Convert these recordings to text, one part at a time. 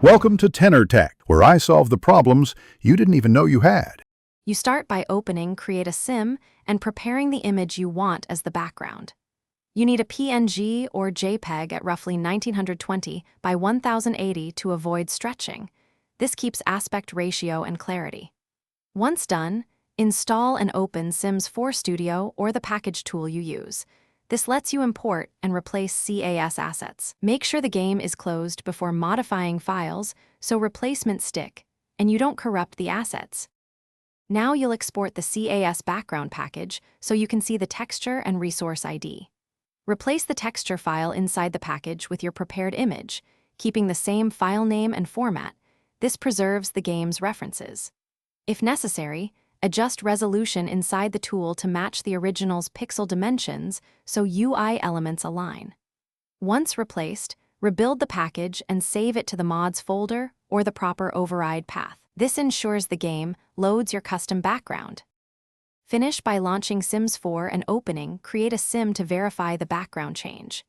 Welcome to Tenor Tech, where I solve the problems you didn't even know you had. You start by opening Create a Sim and preparing the image you want as the background. You need a PNG or JPEG at roughly 1920 by 1080 to avoid stretching. This keeps aspect ratio and clarity. Once done, install and open Sims 4 Studio or the package tool you use. This lets you import and replace CAS assets. Make sure the game is closed before modifying files so replacements stick and you don't corrupt the assets. Now you'll export the CAS background package so you can see the texture and resource ID. Replace the texture file inside the package with your prepared image, keeping the same file name and format. This preserves the game's references. If necessary, adjust resolution inside the tool to match the original's pixel dimensions so UI elements align. Once replaced, rebuild the package and save it to the mods folder or the proper override path. This ensures the game loads your custom background. Finish by launching Sims 4 and opening Create a Sim to verify the background change.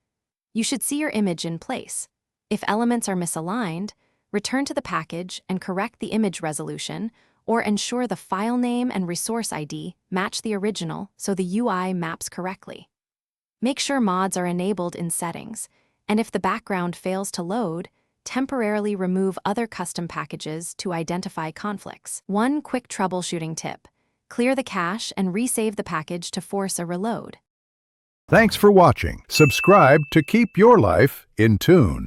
You should see your image in place. If elements are misaligned, return to the package and correct the image resolution, or ensure the file name and resource ID match the original so the UI maps correctly. Make sure mods are enabled in settings, and if the background fails to load, temporarily remove other custom packages to identify conflicts. One quick troubleshooting tip: clear the cache and resave the package to force a reload. Thanks for watching. Subscribe to keep your life in tune.